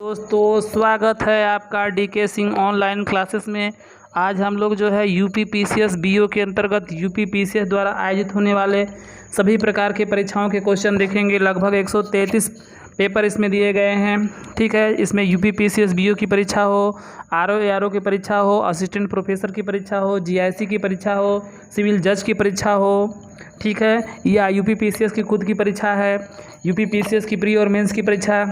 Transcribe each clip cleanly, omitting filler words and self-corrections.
दोस्तों स्वागत है आपका डीके सिंह ऑनलाइन क्लासेस में। आज हम लोग जो है यूपी पीसीएस बीओ के अंतर्गत यूपी पीसीएस द्वारा आयोजित होने वाले सभी प्रकार के परीक्षाओं के क्वेश्चन देखेंगे। लगभग 133 पेपर इसमें दिए गए हैं। ठीक है, इसमें यूपी पीसीएस बीओ की परीक्षा हो, आरओ एआरओ की परीक्षा हो, असिस्टेंट प्रोफेसर की परीक्षा हो, जीआईसी की परीक्षा हो, सिविल जज की परीक्षा हो, ठीक है, या यूपी पीसीएस की खुद की परीक्षा है, यूपी पीसीएस की प्री और मेंस की परीक्षा,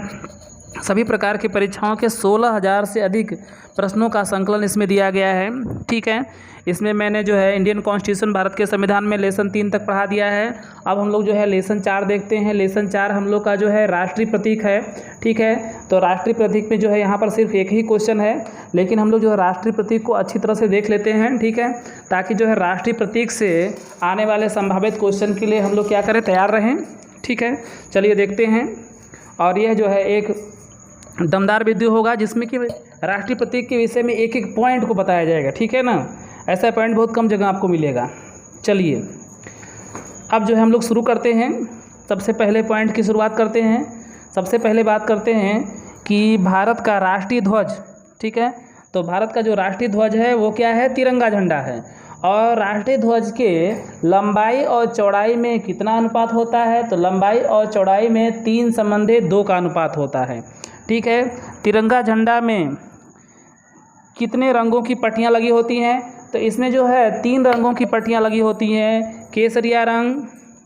सभी प्रकार की परीक्षाओं के 16,000 से अधिक प्रश्नों का संकलन इसमें दिया गया है। ठीक है, इसमें मैंने जो है इंडियन कॉन्स्टिट्यूशन भारत के संविधान में लेसन 3 तक पढ़ा दिया है। अब हम लोग जो है लेसन 4 देखते हैं। लेसन 4 हम लोग का जो है राष्ट्रीय प्रतीक है। ठीक है, तो राष्ट्रीय प्रतीक में जो है यहाँ पर सिर्फ एक ही क्वेश्चन है, लेकिन हम लोग जो है राष्ट्रीय प्रतीक को अच्छी तरह से देख लेते हैं। ठीक है, ताकि जो है राष्ट्रीय प्रतीक से आने वाले संभावित क्वेश्चन के लिए हम लोग क्या करें, तैयार रहें। ठीक है, चलिए देखते हैं। और यह जो है एक दमदार वीडियो होगा जिसमें कि राष्ट्रीय प्रतीक के विषय में एक एक पॉइंट को बताया जाएगा। ठीक है ना, ऐसा पॉइंट बहुत कम जगह आपको मिलेगा। चलिए अब जो है हम लोग शुरू करते हैं। सबसे पहले पॉइंट की शुरुआत करते हैं। सबसे पहले बात करते हैं कि भारत का राष्ट्रीय ध्वज। ठीक है, तो भारत का जो राष्ट्रीय ध्वज है वो क्या है, तिरंगा झंडा है। और राष्ट्रीय ध्वज के लंबाई और चौड़ाई में कितना अनुपात होता है, तो लंबाई और चौड़ाई में 3:2 का अनुपात होता है। ठीक है, तिरंगा झंडा में कितने रंगों की पट्टियाँ लगी होती हैं, तो इसमें जो है 3 रंगों की पट्टियाँ लगी होती हैं। केसरिया रंग,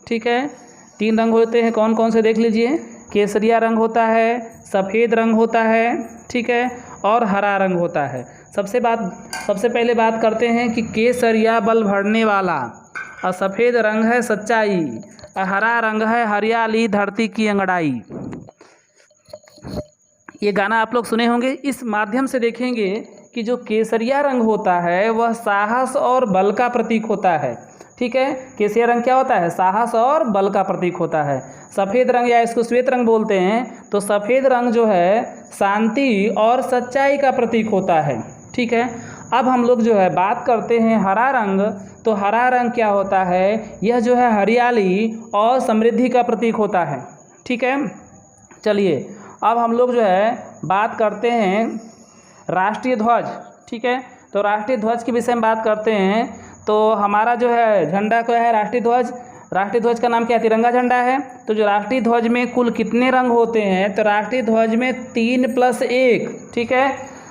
ठीक है, 3 रंग होते हैं। कौन कौन से देख लीजिए। केसरिया रंग होता है, सफ़ेद रंग होता है, ठीक है, और हरा रंग होता है। सबसे पहले बात करते हैं कि केसरिया बल भरने वाला, और सफ़ेद रंग है सच्चाई, और हरा रंग है हरियाली धरती की अंगड़ाई। ये गाना आप लोग सुने होंगे। इस माध्यम से देखेंगे कि जो केसरिया रंग होता है वह साहस और बल का प्रतीक होता है। ठीक है, केसरिया रंग क्या होता है, साहस और बल का प्रतीक होता है। सफ़ेद रंग या इसको श्वेत रंग बोलते हैं, तो सफ़ेद रंग जो है शांति और सच्चाई का प्रतीक होता है। ठीक है, अब हम लोग जो है बात करते हैं हरा रंग। तो हरा रंग क्या होता है, यह जो है हरियाली और समृद्धि का प्रतीक होता है। ठीक है, चलिए अब हम लोग जो है बात करते हैं राष्ट्रीय ध्वज। ठीक है, तो राष्ट्रीय ध्वज के विषय में बात करते हैं। तो हमारा जो है झंडा क्या है, राष्ट्रीय ध्वज। राष्ट्रीय ध्वज का नाम क्या है, तिरंगा झंडा है। तो जो राष्ट्रीय ध्वज में कुल कितने रंग होते हैं, तो राष्ट्रीय ध्वज में 3+1। ठीक है,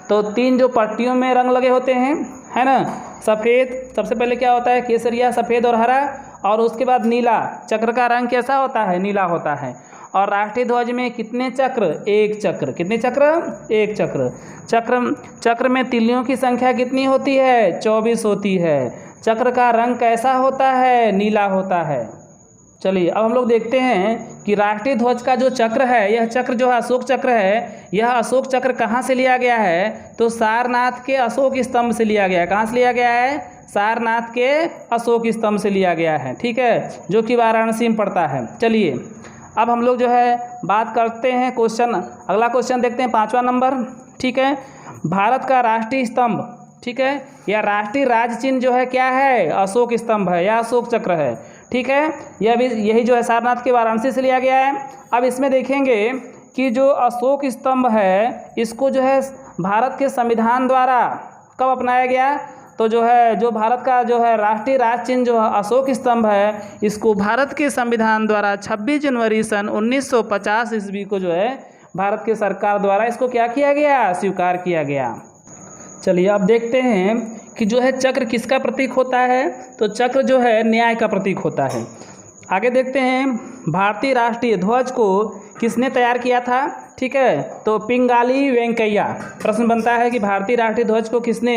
तो 3 जो पट्टियों में रंग लगे होते हैं, है ना। सफ़ेद सबसे पहले क्या होता है, केसरिया, सफ़ेद और हरा, और उसके बाद नीला। चक्र का रंग कैसा होता है, नीला होता है। और राष्ट्रीय ध्वज में कितने चक्र, 1 चक्र। कितने चक्र, 1 चक्र। चक्र में तिल्लियों की संख्या कितनी होती है, 24 होती है। चक्र का रंग कैसा होता है, नीला होता है। चलिए अब हम लोग देखते हैं कि राष्ट्रीय ध्वज का जो चक्र है, यह चक्र जो है अशोक चक्र है। यह अशोक चक्र कहाँ से लिया गया है, तो सारनाथ के अशोक स्तंभ से लिया गया है। कहाँ से लिया गया है, सारनाथ के अशोक स्तंभ से लिया गया है। ठीक है, जो कि वाराणसी में पड़ता है। चलिए अब हम लोग जो है बात करते हैं क्वेश्चन, अगला क्वेश्चन देखते हैं 5वां नंबर। ठीक है, भारत का राष्ट्रीय स्तंभ, ठीक है, या राष्ट्रीय राज चिन्ह जो है क्या है, अशोक स्तंभ है या अशोक चक्र है। ठीक है, यह भी यही जो है सारनाथ के वाराणसी से लिया गया है। अब इसमें देखेंगे कि जो अशोक स्तंभ है इसको जो है भारत के संविधान द्वारा कब अपनाया गया, तो जो है जो भारत का जो है राष्ट्रीय राज चिन्ह जो है अशोक स्तंभ है, इसको भारत के संविधान द्वारा 26 जनवरी सन 1950 ईस्वी को जो है भारत के सरकार द्वारा इसको क्या किया गया, स्वीकार किया गया। चलिए अब देखते हैं कि जो है चक्र किसका प्रतीक होता है, तो चक्र जो है न्याय का प्रतीक होता है। आगे देखते हैं भारतीय राष्ट्रीय ध्वज को किसने तैयार किया था। ठीक है, तो पिंगाली वेंकैया। प्रश्न बनता है कि भारतीय राष्ट्रीय ध्वज को किसने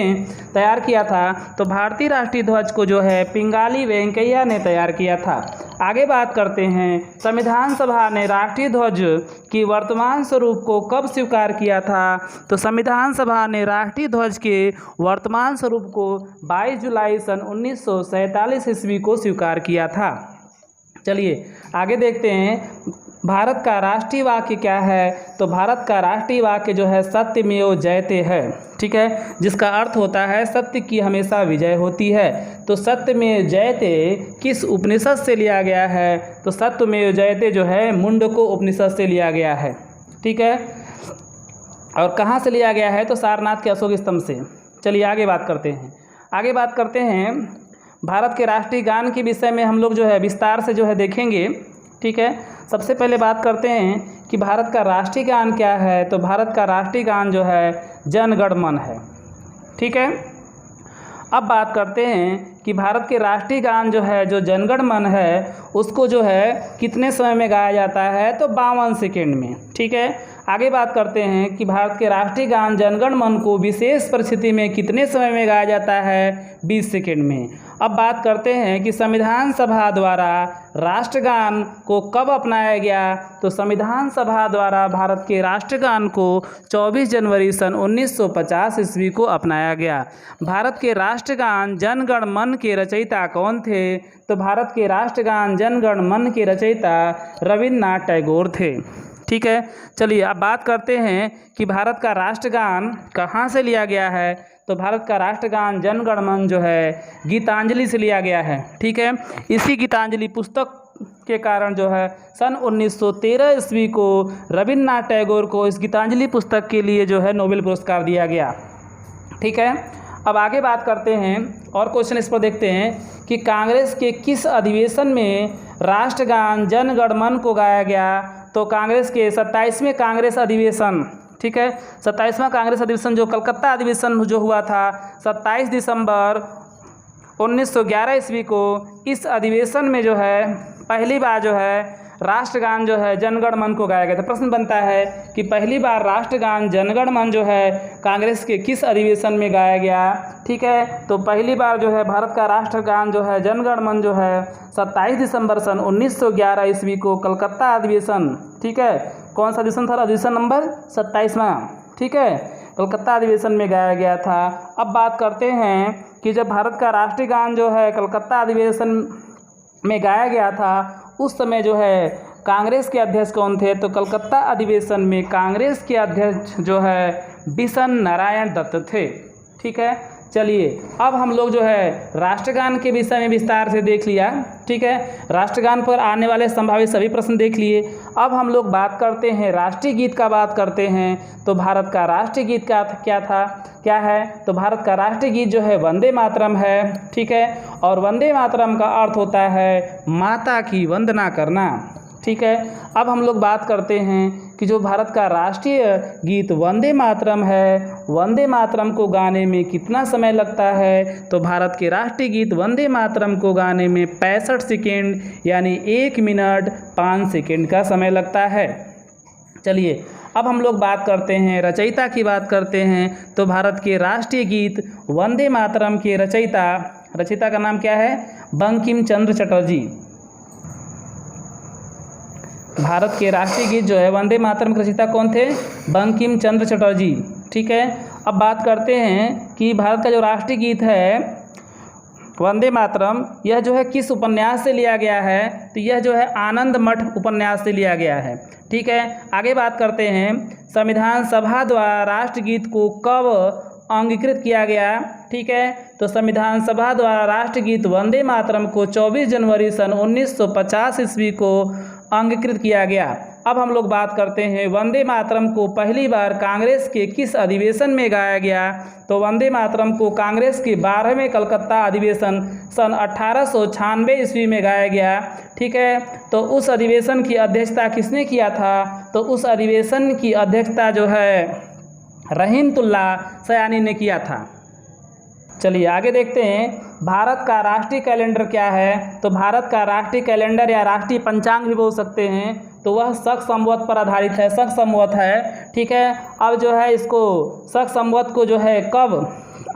तैयार किया था, तो भारतीय राष्ट्रीय ध्वज को जो है पिंगाली वेंकैया ने तैयार किया था। आगे बात करते हैं संविधान सभा ने राष्ट्रीय ध्वज की वर्तमान स्वरूप को कब स्वीकार किया था, तो संविधान सभा ने राष्ट्रीय ध्वज के वर्तमान स्वरूप को 22 जुलाई सन 1947 ईस्वी को स्वीकार किया था। चलिए आगे देखते हैं भारत का राष्ट्रीय वाक्य क्या है, तो भारत का राष्ट्रीय वाक्य जो है सत्यमेव जयते है। ठीक है, जिसका अर्थ होता है सत्य की हमेशा विजय होती है। तो सत्यमेव जयते किस उपनिषद से लिया गया है, तो सत्यमेव जयते जो है मुंडको उपनिषद से लिया गया है। ठीक है, और कहाँ से लिया गया है? तो सारनाथ के अशोक स्तंभ से। चलिए आगे बात करते हैं। आगे बात करते हैं भारत के राष्ट्रीय गान के विषय में हम लोग जो है विस्तार से जो है देखेंगे। ठीक है, सबसे पहले बात करते हैं कि भारत का राष्ट्रीय गान क्या है। तो भारत का राष्ट्रीय गान जो है जन गण मन है। ठीक है, अब बात करते हैं कि भारत के राष्ट्रीय गान जो है, जो जन गण मन है, उसको जो है कितने समय में गाया जाता है? तो 52 सेकेंड में। ठीक है, आगे बात करते हैं कि भारत के राष्ट्रीय गान जन गण मन को विशेष परिस्थिति में कितने समय में गाया जाता है? 20 सेकेंड में। अब बात करते हैं कि संविधान सभा द्वारा राष्ट्रगान को कब अपनाया गया? तो संविधान सभा द्वारा भारत के राष्ट्रगान को 24 जनवरी सन 1950 ईस्वी को अपनाया गया। भारत के राष्ट्रगान जन गण मन के रचयिता कौन थे? तो भारत के राष्ट्रगान जन गण मन के रचयिता रविन्द्रनाथ टैगोर थे। ठीक है, चलिए अब बात करते हैं कि भारत का राष्ट्रगान कहाँ से लिया गया है। तो भारत का राष्ट्रगान जन गण मन जो है गीतांजलि से लिया गया है। ठीक है, इसी गीतांजलि पुस्तक के कारण जो है सन 1913 ईस्वी को रविन्द्रनाथ टैगोर को इस गीतांजलि पुस्तक के लिए जो है नोबेल पुरस्कार दिया गया। ठीक है, अब आगे बात करते हैं और क्वेश्चन इस पर देखते हैं कि कांग्रेस के किस अधिवेशन में राष्ट्रगान जन गण मन को गाया गया? तो कांग्रेस के 27वें कांग्रेस अधिवेशन। ठीक है, 27वां कांग्रेस अधिवेशन जो कलकत्ता अधिवेशन जो हुआ था 27 दिसंबर 1911 ईस्वी को, इस अधिवेशन में जो है पहली बार जो है राष्ट्रगान जो है जनगण मन को गाया गया था। प्रश्न बनता है कि पहली बार राष्ट्रगान जनगण मन जो है कांग्रेस के किस अधिवेशन में गाया गया? ठीक है, तो पहली बार जो है भारत का राष्ट्रगान जो है जनगण मन जो है 27 दिसंबर सन 1911 ईस्वी को कलकत्ता अधिवेशन। ठीक है, कौन सा अधिवेशन था? अधिवेशन नंबर 27वां। ठीक है, कलकत्ता अधिवेशन में गाया गया था। अब बात करते हैं कि जब भारत का राष्ट्रीय गान जो है कलकत्ता अधिवेशन में गाया गया था, उस समय जो है कांग्रेस के अध्यक्ष कौन थे? तो कलकत्ता अधिवेशन में कांग्रेस के अध्यक्ष जो है बिशन नारायण दत्त थे। ठीक है, चलिए अब हम लोग जो है राष्ट्रगान के विषय में विस्तार से देख लिया। ठीक है, राष्ट्रगान पर आने वाले संभावित सभी प्रश्न देख लिए। अब हम लोग बात करते हैं राष्ट्रीय गीत का बात करते हैं। तो भारत का राष्ट्रीय गीत क्या है? तो भारत का राष्ट्रीय गीत जो है वंदे मातरम है। ठीक है, और वंदे मातरम का अर्थ होता है माता की वंदना करना। ठीक है, अब हम लोग बात करते हैं कि जो भारत का राष्ट्रीय गीत वंदे मातरम है, वंदे मातरम को गाने में कितना समय लगता है? तो भारत के राष्ट्रीय गीत वंदे मातरम को गाने में 65 सेकेंड यानी 1 मिनट 5 सेकेंड का समय लगता है। चलिए अब हम लोग बात करते हैं रचयिता की बात करते हैं। तो भारत के राष्ट्रीय गीत वंदे मातरम के रचयिता का नाम क्या है? बंकिम चंद्र चटर्जी। भारत के राष्ट्रीय गीत जो है वंदे मातरम के रचयिता कौन थे? बंकिम चंद्र चटर्जी। ठीक है, अब बात करते हैं कि भारत का जो राष्ट्रीय गीत है वंदे मातरम, यह जो है किस उपन्यास से लिया गया है? तो यह जो है आनंद मठ उपन्यास से लिया गया है। ठीक है, आगे बात करते हैं संविधान सभा द्वारा राष्ट्रगीत को कब अंगीकृत किया गया? ठीक है, तो संविधान सभा द्वारा राष्ट्रगीत वंदे मातरम को 24 जनवरी सन 1950 ईस्वी को अंगीकृत किया गया। अब हम लोग बात करते हैं वंदे मातरम को पहली बार कांग्रेस के किस अधिवेशन में गाया गया? तो वंदे मातरम को कांग्रेस के 12वें कलकत्ता अधिवेशन सन 1896 ईस्वी में गाया गया। ठीक है, तो उस अधिवेशन की अध्यक्षता किसने किया था? तो उस अधिवेशन की अध्यक्षता जो है रहीमतुल्ला सयानी ने किया था। चलिए आगे देखते हैं भारत का राष्ट्रीय कैलेंडर क्या है? तो भारत का राष्ट्रीय कैलेंडर या राष्ट्रीय पंचांग भी बोल सकते हैं, तो वह शक संवत पर आधारित है, शक संवत है। ठीक है, अब जो है इसको शक संवत को जो है कब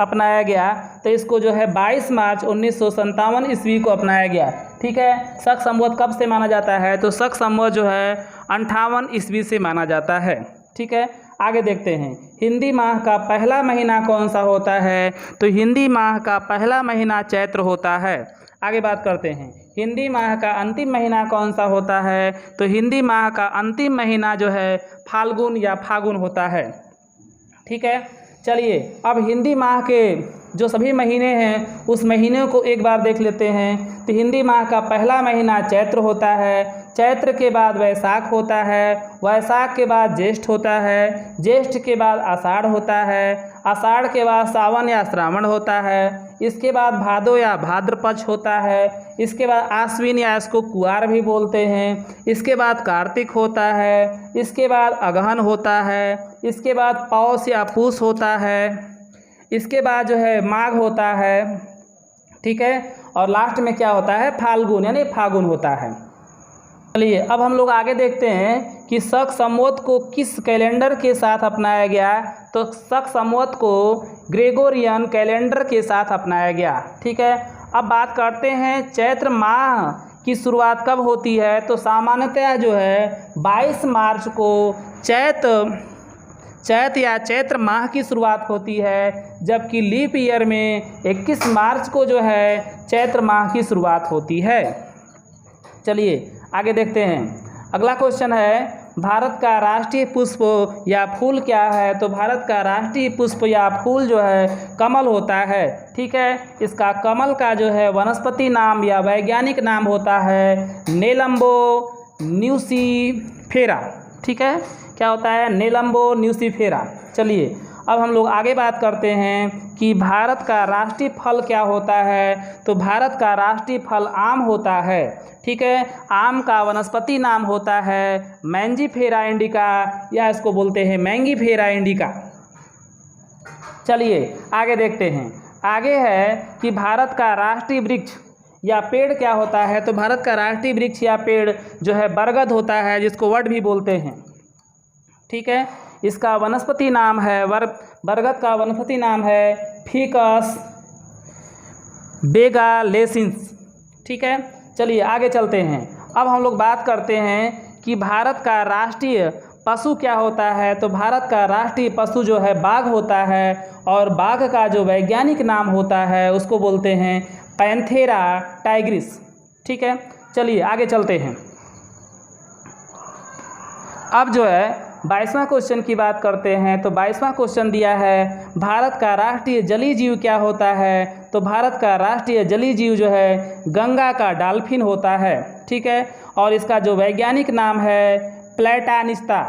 अपनाया गया? तो इसको जो है 22 मार्च 1957 ईस्वी को अपनाया गया। ठीक है, शक संवत कब से माना जाता है? तो शक संवत जो है 58 ईस्वी से माना जाता है। ठीक है, आगे देखते हैं हिंदी माह का पहला महीना कौन सा होता है? तो हिंदी माह का पहला महीना चैत्र होता है। आगे बात करते हैं हिंदी माह का अंतिम महीना कौन सा होता है? तो हिंदी माह का अंतिम महीना जो है फाल्गुन या फागुन होता है। ठीक है, चलिए अब हिंदी माह के जो सभी महीने हैं उस महीने को एक बार देख लेते हैं। तो हिंदी माह का पहला महीना चैत्र होता है। चैत्र के बाद वैशाख होता है, वैशाख के बाद ज्येष्ठ होता है, ज्येष्ठ के बाद आषाढ़ होता है, आषाढ़ के बाद सावन या श्रावण होता है, इसके बाद भादो या भाद्रपद होता है, इसके बाद आश्विन या इसको कुआर भी बोलते हैं, इसके बाद कार्तिक होता है, इसके बाद अगहन होता है, इसके बाद पौष या पूष होता है, इसके बाद जो है माघ होता है, ठीक है, और लास्ट में क्या होता है, फाल्गुन यानी फागुन होता है। चलिए अब हम लोग आगे देखते हैं कि शक संवत को किस कैलेंडर के साथ अपनाया गया। तो शक संवत को ग्रेगोरियन कैलेंडर के साथ अपनाया गया, ठीक है। अब बात करते हैं चैत्र माह की शुरुआत कब होती है। तो सामान्यतः जो है 22 मार्च को चैत या चैत्र माह की शुरुआत होती है, जबकि लीप ईयर में 21 मार्च को जो है चैत्र माह की शुरुआत होती है। चलिए आगे देखते हैं। अगला क्वेश्चन है भारत का राष्ट्रीय पुष्प या फूल क्या है। तो भारत का राष्ट्रीय पुष्प या फूल जो है कमल होता है, ठीक है। इसका कमल का जो है वनस्पति नाम या वैज्ञानिक नाम होता है नेलम्बो न्यूसीफेरा, ठीक है। क्या होता है, नेलम्बो न्यूसीफेरा। चलिए अब हम लोग आगे बात करते हैं कि भारत का राष्ट्रीय फल क्या होता है। तो भारत का राष्ट्रीय फल आम होता है, ठीक है। आम का वनस्पति नाम होता है मैंजीफेरा इंडिका या इसको बोलते हैं मैंगीफेरा इंडिका। चलिए आगे देखते हैं। आगे है कि भारत का राष्ट्रीय वृक्ष या पेड़ क्या होता है। तो भारत का राष्ट्रीय वृक्ष या पेड़ जो है बरगद होता है, जिसको वट भी बोलते हैं, ठीक है। इसका वनस्पति नाम है बरगद का वनस्पति नाम है फिकस बेगालेसिंस, ठीक है। चलिए आगे चलते हैं। अब हम लोग बात करते हैं कि भारत का राष्ट्रीय पशु क्या होता है। तो भारत का राष्ट्रीय पशु जो है बाघ होता है, और बाघ का जो वैज्ञानिक नाम होता है उसको बोलते हैं पैंथेरा टाइग्रिस, ठीक है। चलिए आगे चलते हैं। अब जो है 22वां क्वेश्चन की बात करते हैं। तो 22वां क्वेश्चन दिया है भारत का राष्ट्रीय जलीय जीव क्या होता है। तो भारत का राष्ट्रीय जलीय जीव जो है गंगा का डॉल्फिन होता है, ठीक है। और इसका जो वैज्ञानिक नाम है प्लेटानिस्टा,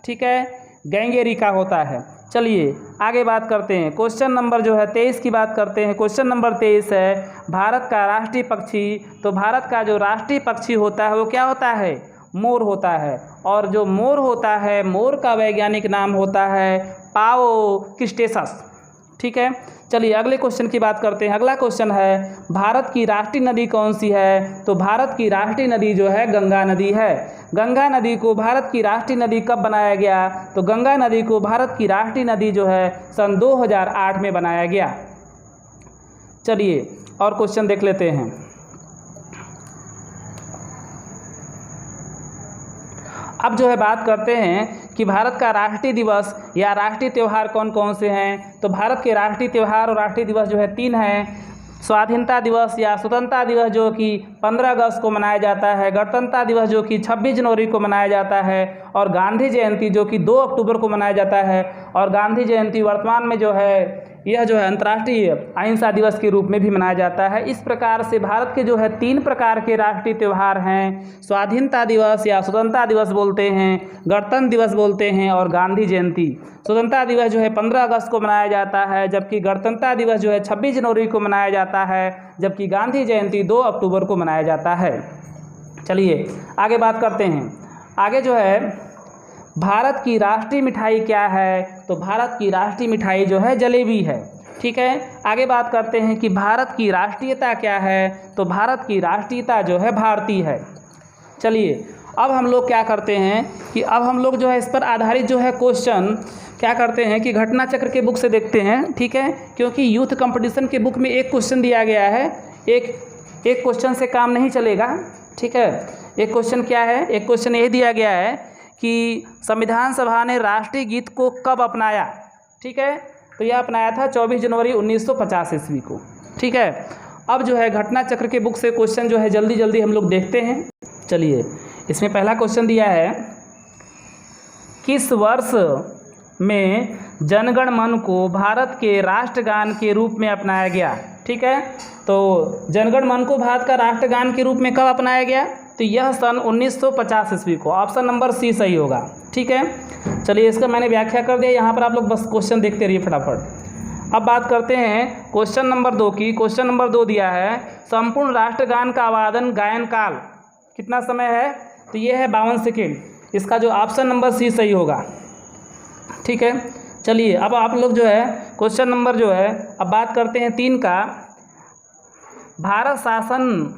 ठीक है, गैंगेरिका होता है। चलिए आगे बात करते हैं। क्वेश्चन नंबर जो है 23 की बात करते हैं। क्वेश्चन नंबर 23 है भारत का राष्ट्रीय पक्षी। तो भारत का जो राष्ट्रीय पक्षी होता है वो क्या होता है, मोर होता है। और जो मोर होता है, मोर का वैज्ञानिक नाम होता है पाओ क्रिस्टेसस, ठीक है। चलिए अगले क्वेश्चन की बात करते हैं। अगला क्वेश्चन है भारत की राष्ट्रीय नदी कौन सी है। तो भारत की राष्ट्रीय नदी जो है गंगा नदी है। गंगा नदी को भारत की राष्ट्रीय नदी कब बनाया गया। तो गंगा नदी को भारत की राष्ट्रीय नदी जो है सन 2008 में बनाया गया। चलिए और क्वेश्चन देख लेते हैं। अब जो है बात करते हैं कि भारत का राष्ट्रीय दिवस या राष्ट्रीय त्यौहार कौन कौन से हैं। तो भारत के राष्ट्रीय त्यौहार और राष्ट्रीय दिवस जो है 3 हैं। स्वाधीनता दिवस या स्वतंत्रता दिवस जो कि 15 अगस्त को मनाया जाता है, गणतंत्रता दिवस जो कि 26 जनवरी को मनाया जाता है, और गांधी जयंती जो कि 2 अक्टूबर को मनाया जाता है। और गांधी जयंती वर्तमान में जो है यह जो है अंतर्राष्ट्रीय अहिंसा दिवस के रूप में भी मनाया जाता है। इस प्रकार से भारत के जो है 3 प्रकार के राष्ट्रीय त्यौहार हैं। स्वाधीनता दिवस या स्वतंत्रता दिवस बोलते हैं, गणतंत्र दिवस बोलते हैं, और गांधी जयंती। स्वतंत्रता दिवस जो है 15 अगस्त को मनाया जाता है, जबकि गणतंत्रता दिवस जो है 26 जनवरी को मनाया जाता है, जबकि गांधी जयंती 2 अक्टूबर को मनाया जाता है। चलिए आगे बात करते हैं। आगे जो है भारत की राष्ट्रीय मिठाई क्या है। तो भारत की राष्ट्रीय मिठाई जो है जलेबी है, ठीक है। आगे बात करते हैं कि भारत की राष्ट्रीयता क्या है। तो भारत की राष्ट्रीयता जो है भारतीय है। चलिए अब हम लोग क्या करते हैं कि अब हम लोग जो है इस पर आधारित जो है क्वेश्चन क्या करते हैं कि घटना चक्र के बुक से देखते हैं, ठीक है। क्योंकि यूथ कंपटीशन के बुक में एक क्वेश्चन दिया गया है, एक क्वेश्चन से काम नहीं चलेगा, ठीक है। एक क्वेश्चन क्या है, एक क्वेश्चन ये दिया गया है कि संविधान सभा ने राष्ट्रीय गीत को कब अपनाया, ठीक है। तो यह अपनाया था 24 जनवरी 1950 ईस्वी को, ठीक है। अब जो है घटना चक्र के बुक से क्वेश्चन जो है जल्दी जल्दी हम लोग देखते हैं। चलिए इसमें पहला क्वेश्चन दिया है किस वर्ष में जनगण मन को भारत के राष्ट्रगान के रूप में अपनाया गया, ठीक है। तो जनगण मन को भारत का राष्ट्रगान के रूप में कब अपनाया गया। तो यह सन 1950 ईस्वी को। ऑप्शन नंबर सी सही होगा। ठीक है, चलिए इसका मैंने व्याख्या कर दिया। यहाँ पर आप लोग बस क्वेश्चन देखते रहिए फटाफट। अब बात करते हैं क्वेश्चन नंबर 2 की। क्वेश्चन नंबर 2 दिया है संपूर्ण राष्ट्रगान का आवादन गायन काल कितना समय है, तो ये है 52 सेकेंड। इसका जो ऑप्शन नंबर सी सही होगा। ठीक है, चलिए अब आप लोग जो है क्वेश्चन नंबर जो है अब बात करते हैं 3 का। भारत शासन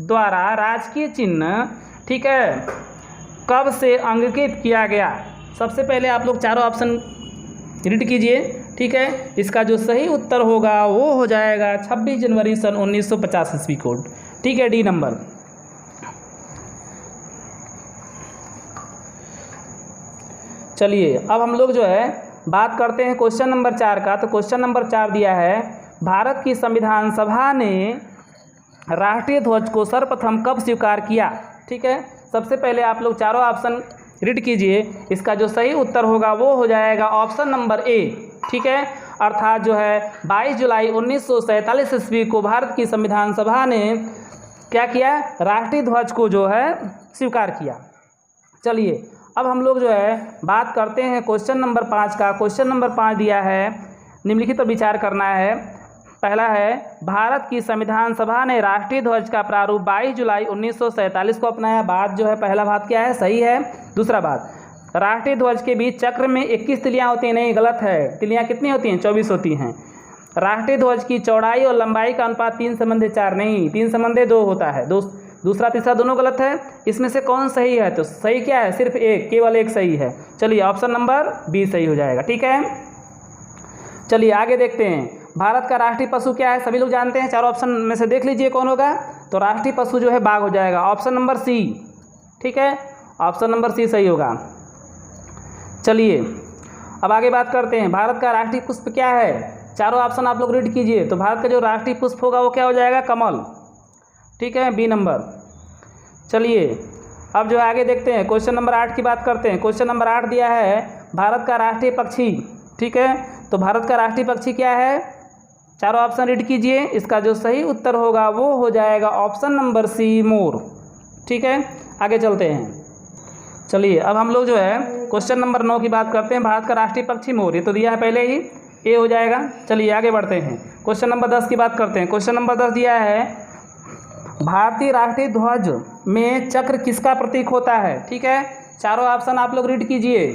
द्वारा राजकीय चिन्ह, ठीक है, कब से अंकित किया गया। सबसे पहले आप लोग चारों ऑप्शन रीड कीजिए। ठीक है, इसका जो सही उत्तर होगा वो हो जाएगा 26 जनवरी सन 1950 ईस्वी को। ठीक है, डी नंबर। चलिए अब हम लोग जो है बात करते हैं क्वेश्चन नंबर 4 का। तो क्वेश्चन नंबर 4 दिया है भारत की संविधान सभा ने राष्ट्रीय ध्वज को सर्वप्रथम कब स्वीकार किया। ठीक है, सबसे पहले आप लोग चारों ऑप्शन रीड कीजिए। इसका जो सही उत्तर होगा वो हो जाएगा ऑप्शन नंबर ए। ठीक है, अर्थात जो है 22 जुलाई 1947 ईस्वी को भारत की संविधान सभा ने क्या किया, राष्ट्रीय ध्वज को जो है स्वीकार किया। चलिए अब हम लोग जो है बात करते हैं क्वेश्चन नंबर 5 का। क्वेश्चन नंबर 5 दिया है निम्नलिखित पर विचार करना है। पहला है भारत की संविधान सभा ने राष्ट्रीय ध्वज का प्रारूप 22 जुलाई 1947 को अपनाया। बात जो है पहला बात क्या है, सही है। दूसरा बात, राष्ट्रीय ध्वज के बीच चक्र में 21 तिलियाँ होती हैं, नहीं गलत है। तिलियाँ कितनी होती हैं, 24 होती हैं। राष्ट्रीय ध्वज की चौड़ाई और लंबाई का अनुपात 3:4 नहीं, 3:2 होता है। दूसरा तीसरा दोनों गलत है। इसमें से कौन सही है, तो सही क्या है, सिर्फ एक, केवल एक सही है। चलिए ऑप्शन नंबर बी सही हो जाएगा। ठीक है, चलिए आगे देखते हैं। भारत का राष्ट्रीय पशु क्या है, सभी लोग जानते हैं। चारों ऑप्शन में से देख लीजिए कौन होगा। तो राष्ट्रीय पशु जो है बाघ हो जाएगा, ऑप्शन नंबर सी। ठीक है, ऑप्शन नंबर सी सही होगा। चलिए अब आगे बात करते हैं भारत का राष्ट्रीय पुष्प क्या है। चारों ऑप्शन आप लोग रीड कीजिए। तो भारत का जो राष्ट्रीय पुष्प होगा वो क्या हो जाएगा, कमल। ठीक है, बी नंबर। चलिए अब जो आगे देखते हैं क्वेश्चन नंबर 8 की बात करते हैं। क्वेश्चन नंबर 8 दिया है भारत का राष्ट्रीय पक्षी। ठीक है, तो भारत का राष्ट्रीय पक्षी क्या है, चारों ऑप्शन रीड कीजिए। इसका जो सही उत्तर होगा वो हो जाएगा ऑप्शन नंबर सी, मोर। ठीक है, आगे चलते हैं। चलिए अब हम लोग जो है क्वेश्चन नंबर 9 की बात करते हैं। भारत का राष्ट्रीय पक्षी मोर, ये तो दिया है पहले ही, ए हो जाएगा। चलिए आगे बढ़ते हैं। क्वेश्चन नंबर 10 की बात करते हैं। क्वेश्चन नंबर 10 दिया है भारतीय राष्ट्रीय ध्वज में चक्र किसका प्रतीक होता है। ठीक है, चारों ऑप्शन आप लोग रीड कीजिए।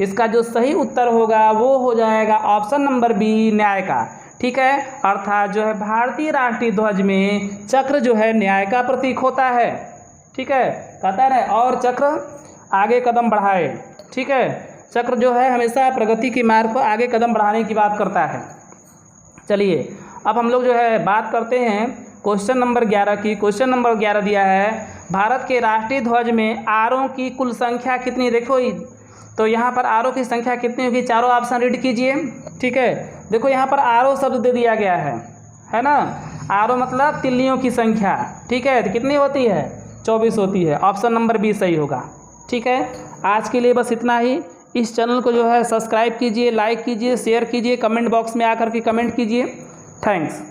इसका जो सही उत्तर होगा वो हो जाएगा ऑप्शन नंबर बी, न्याय का। ठीक है, अर्थात जो है भारतीय राष्ट्रीय ध्वज में चक्र जो है न्याय का प्रतीक होता है। ठीक है, कहता है और चक्र आगे कदम बढ़ाए। ठीक है, चक्र जो है हमेशा प्रगति के मार्ग पर आगे कदम बढ़ाने की बात करता है। चलिए अब हम लोग जो है बात करते हैं क्वेश्चन नंबर 11 की। क्वेश्चन नंबर 11 दिया है भारत के राष्ट्रीय ध्वज में आरों की कुल संख्या कितनी। देखो तो यहाँ पर आरों की संख्या कितनी होगी, चारों ऑप्शन रीड कीजिए। ठीक है, देखो यहाँ पर आरो शब्द दे दिया गया है ना। आरो मतलब तिल्लियों की संख्या। ठीक है, तो कितनी होती है, 24 होती है। ऑप्शन नंबर बी सही होगा। ठीक है, आज के लिए बस इतना ही। इस चैनल को जो है सब्सक्राइब कीजिए, लाइक कीजिए, शेयर कीजिए, कमेंट बॉक्स में आकर के कमेंट कीजिए। थैंक्स।